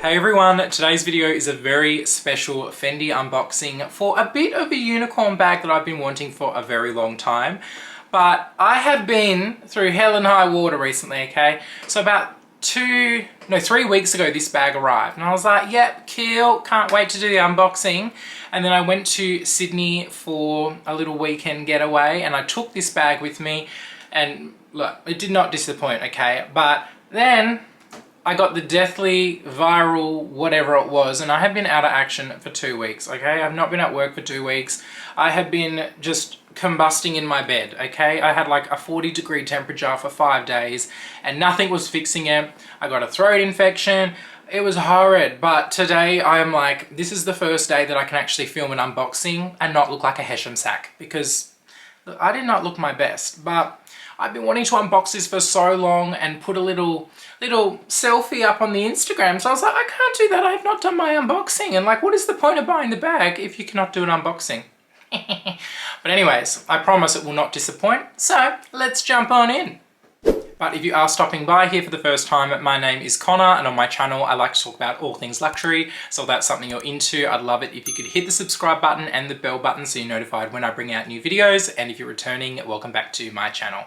Hey everyone, today's video is a very special Fendi unboxing for a bit of a unicorn bag that I've been wanting for a very long time. But I have been through hell and high water recently, okay? So about 3 weeks ago this bag arrived and I was like, yep, cool, can't wait to do the unboxing. And then I went to Sydney for a little weekend getaway and I took this bag with me and look, it did not disappoint, okay? But then I got the deathly viral whatever it was and I have been out of action for 2 weeks, okay? I've not been at work for 2 weeks. I have been just combusting in my bed, okay? I had like a 40-degree temperature for 5 days and nothing was fixing it. I got a throat infection. It was horrid, but today I'm like, this is the first day that I can actually film an unboxing and not look like a Hesham sack because look, I did not look my best, but I've been wanting to unbox this for so long and put a little selfie up on the Instagram. So I was like, I can't do that. I have not done my unboxing. And like, what is the point of buying the bag if you cannot do an unboxing? But anyways, I promise it will not disappoint. So let's jump on in. But if you are stopping by here for the first time, my name is Connor and on my channel I like to talk about all things luxury. So if that's something you're into, I'd love it if you could hit the subscribe button and the bell button so you're notified when I bring out new videos. And if you're returning, welcome back to my channel.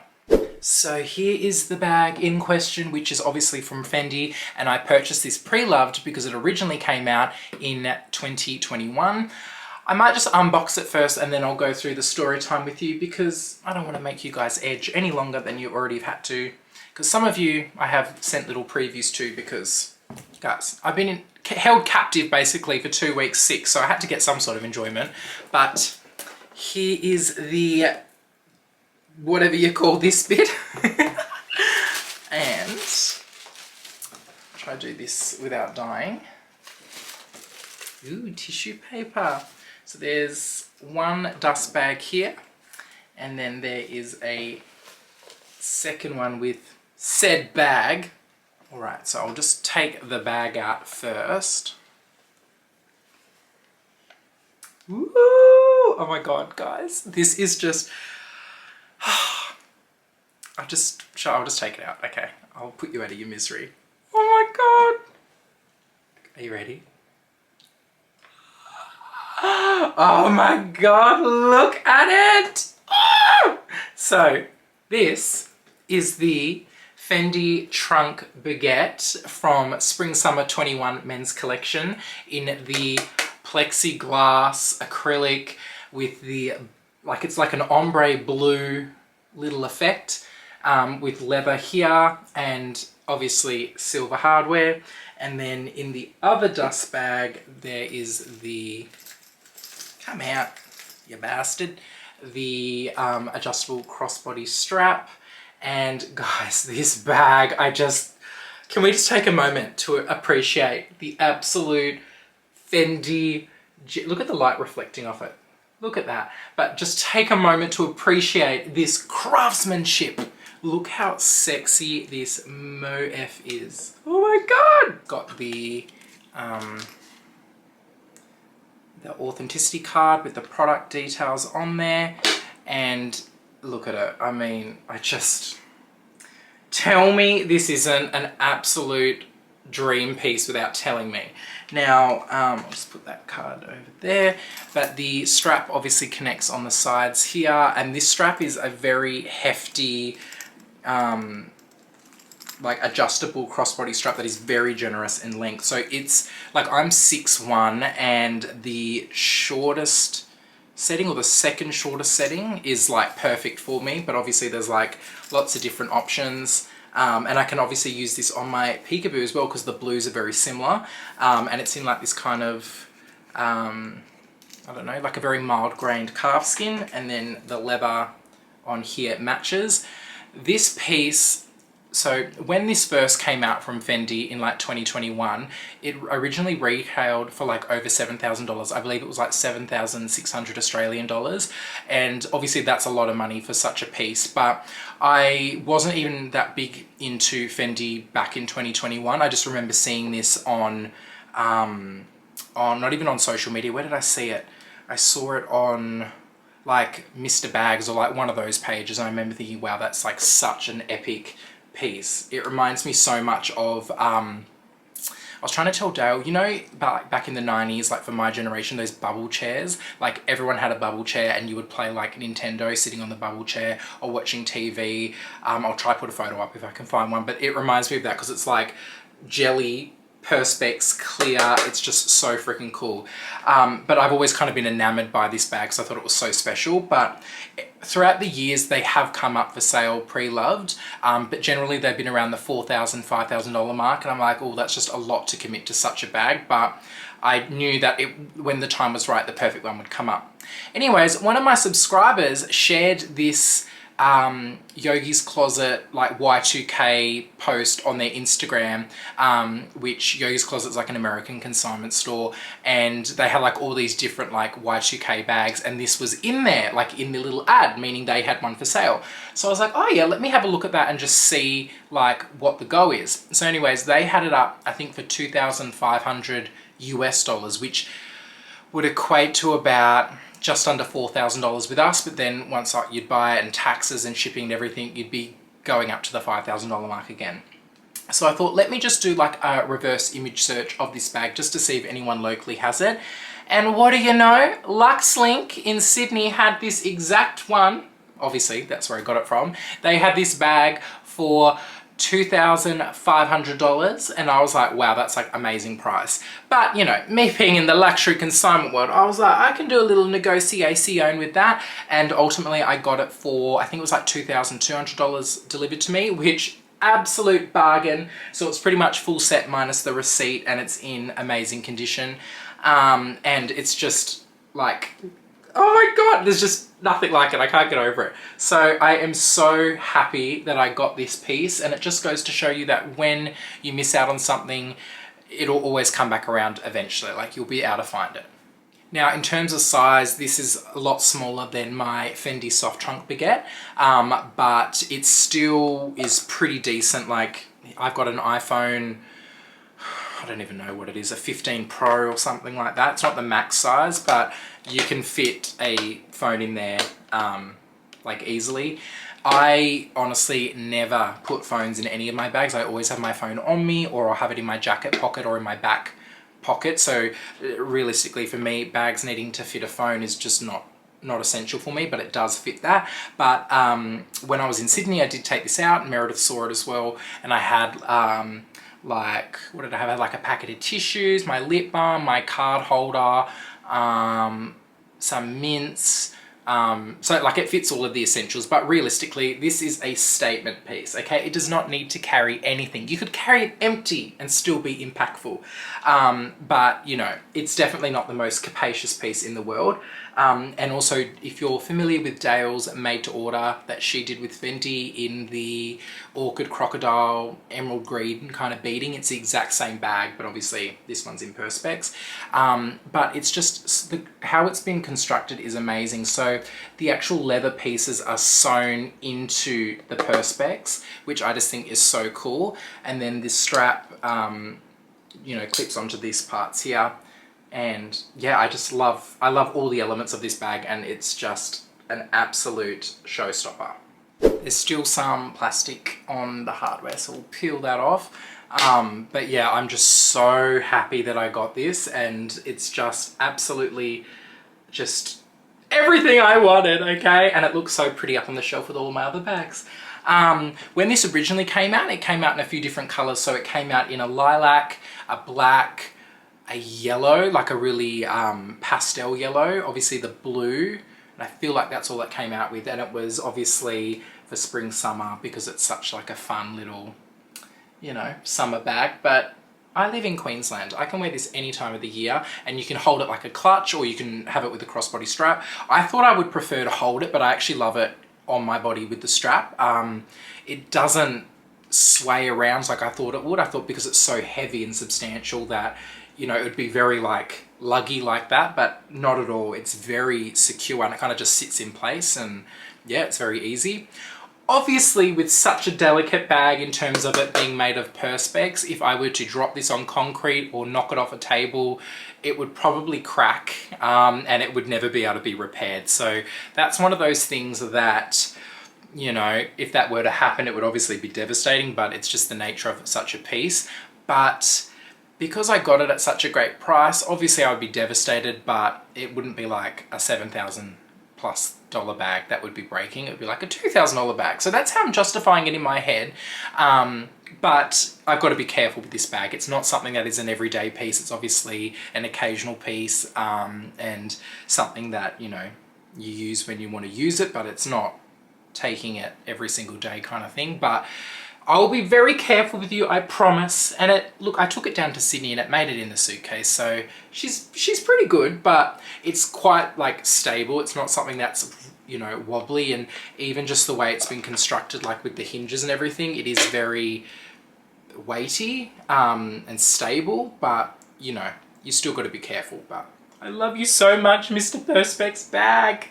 So here is the bag in question, which is obviously from Fendi, and I purchased this pre-loved because it originally came out in 2021. I might just unbox it first and then I'll go through the story time with you because I don't want to make you guys edge any longer than you already have had to. Because some of you I have sent little previews to because, guys, I've been held captive basically for 2 weeks sick, so I had to get some sort of enjoyment. But here is the whatever you call this bit. And try to do this without dying. Ooh, tissue paper. So there's one dust bag here and then there is a second one with said bag. All right, so I'll just take the bag out first. Ooh, oh my God, guys, this is just I'll just take it out. Okay, I'll put you out of your misery. Oh my God. Are you ready? Oh my God, look at it. Oh! So this is the Fendi Trunk Baguette from Spring Summer 21 men's collection in the plexiglass acrylic with the, like, it's like an ombre blue little effect with leather here and obviously silver hardware. And then in the other dust bag there is the, come out you bastard, the adjustable crossbody strap. And guys, this bag, can we just take a moment to appreciate the absolute Fendi, look at the light reflecting off it. Look at that. But just take a moment to appreciate this craftsmanship. Look how sexy this Mo-F is. Oh my God! Got the authenticity card with the product details on there. And look at it. I mean, tell me this isn't an absolute dream piece without telling me. Now, I'll just put that card over there, but the strap obviously connects on the sides here, and this strap is a very hefty, like adjustable crossbody strap that is very generous in length. So it's like, I'm 6'1", and the shortest setting, or the second shortest setting, is like perfect for me, but obviously there's like lots of different options. And I can obviously use this on my peekaboo as well because the blues are very similar. And it's in like this kind of, I don't know, like a very mild grained calf skin, and then the leather on here matches. This piece, so when this first came out from Fendi in like 2021, it originally retailed for like over $7,000. I believe it was like 7,600 Australian dollars. And obviously that's a lot of money for such a piece, but I wasn't even that big into Fendi back in 2021. I just remember seeing this on not even on social media. Where did I see it? I saw it on like Mr. Bags or like one of those pages. And I remember thinking, wow, that's like such an epic piece. It reminds me so much of was trying to tell Dale, you know, back in the 90s, like for my generation, those bubble chairs, like everyone had a bubble chair and you would play like Nintendo sitting on the bubble chair or watching TV. I'll try put a photo up if I can find one, but it reminds me of that because it's like jelly, perspex, clear. It's just so freaking cool. But I've always kind of been enamored by this bag because I thought it was so special. But throughout the years, they have come up for sale pre-loved, but generally they've been around the $4,000, $5,000 mark. And I'm like, oh, that's just a lot to commit to such a bag. But I knew that when the time was right, the perfect one would come up. Anyways, one of my subscribers shared this Yogi's Closet like Y2K post on their Instagram, which Yogi's Closet is like an American consignment store, and they had like all these different like Y2K bags, and this was in there, like in the little ad, meaning they had one for sale. So I was like, oh yeah, let me have a look at that and just see like what the go is. So anyways, they had it up, I think for $2,500 US, which would equate to about just under $4,000 with us, but then once you'd buy it and taxes and shipping and everything, you'd be going up to the $5,000 mark again. So I thought, let me just do like a reverse image search of this bag just to see if anyone locally has it. And what do you know? LuxLink in Sydney had this exact one. Obviously, that's where I got it from. They had this bag for $2,500, and I was like, wow, that's like amazing price. But you know, me being in the luxury consignment world, I was like, I can do a little negotiation with that, and ultimately I got it for, I think it was like $2,200 delivered to me, which absolute bargain. So it's pretty much full set minus the receipt, and it's in amazing condition, and it's just like, oh my god, there's just nothing like it. I can't get over it. So I am so happy that I got this piece, and it just goes to show you that when you miss out on something, it'll always come back around eventually. Like, you'll be able to find it. Now, in terms of size, this is a lot smaller than my Fendi soft trunk baguette, but it still is pretty decent. Like, I've got an iPhone, I don't even know what it is, a 15 Pro or something like that. It's not the max size, but you can fit a phone in there like easily. I honestly never put phones in any of my bags. I always have my phone on me, or I'll have it in my jacket pocket or in my back pocket. So realistically for me, bags needing to fit a phone is just not essential for me, but it does fit that. But when I was in Sydney, I did take this out, and Meredith saw it as well, and I had like, what did I have? I had like a packet of tissues, my lip balm, my card holder, some mints. So like, it fits all of the essentials, but realistically, this is a statement piece, okay? It does not need to carry anything. You could carry it empty and still be impactful. But you know, it's definitely not the most capacious piece in the world. And also, if you're familiar with Dale's made to order that she did with Fendi in the orchid crocodile emerald green kind of beading, it's the exact same bag, but obviously this one's in perspex. But it's just how it's been constructed is amazing. So the actual leather pieces are sewn into the perspex, which I just think is so cool. And then this strap, you know, clips onto these parts here. And yeah, I love all the elements of this bag, and it's just an absolute showstopper. There's still some plastic on the hardware, so we'll peel that off. But yeah, I'm just so happy that I got this, and it's just absolutely just everything I wanted, okay? And it looks so pretty up on the shelf with all of my other bags. When this originally came out, it came out in a few different colors. So it came out in a lilac, a black, a yellow, like a really pastel yellow, obviously the blue, and I feel like that's all it came out with. And it was obviously for spring summer, because it's such like a fun little, you know, summer bag. But I live in Queensland, I can wear this any time of the year, and you can hold it like a clutch, or you can have it with a crossbody strap. I thought I would prefer to hold it, but I actually love it on my body with the strap. It doesn't sway around like I thought it would. I thought because it's so heavy and substantial that, you know, it would be very like luggy like that, but not at all. It's very secure, and it kind of just sits in place, and yeah, it's very easy. Obviously, with such a delicate bag in terms of it being made of perspex, if I were to drop this on concrete or knock it off a table, it would probably crack, and it would never be able to be repaired. So that's one of those things that, you know, if that were to happen, it would obviously be devastating, but it's just the nature of such a piece. But because I got it at such a great price, obviously I would be devastated, but it wouldn't be like a $7,000 plus bag that would be breaking. It would be like a $2,000 bag. So that's how I'm justifying it in my head. But I've got to be careful with this bag. It's not something that is an everyday piece. It's obviously an occasional piece, and something that, you know, you use when you want to use it, but it's not taking it every single day kind of thing. But I'll be very careful with you, I promise. And look, I took it down to Sydney and it made it in the suitcase, so she's pretty good, but it's quite like stable. It's not something that's, you know, wobbly, and even just the way it's been constructed, like with the hinges and everything, it is very weighty and stable, but you know, you still got to be careful. But I love you so much, Mr. Perspex bag.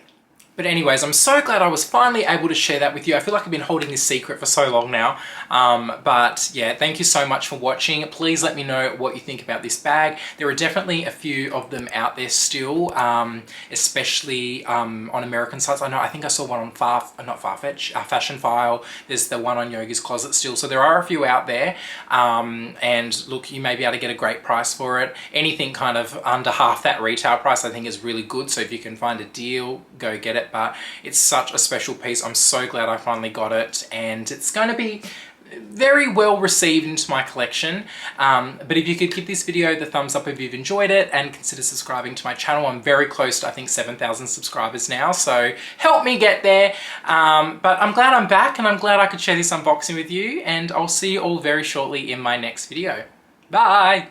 But anyways, I'm so glad I was finally able to share that with you. I feel like I've been holding this secret for so long now. But yeah, thank you so much for watching. Please let me know what you think about this bag. There are definitely a few of them out there still, especially on American sites. I think I saw one on Fashion File. There's the one on Yogi's Closet still. So there are a few out there. And look, you may be able to get a great price for it. Anything kind of under half that retail price I think is really good. So if you can find a deal, go get it. But it's such a special piece. I'm so glad I finally got it, and it's going to be very well received into my collection. But if you could give this video the thumbs up if you've enjoyed it, and consider subscribing to my channel. I'm very close to, I think, 7,000 subscribers now, so help me get there. But I'm glad I'm back, and I'm glad I could share this unboxing with you, and I'll see you all very shortly in my next video. Bye!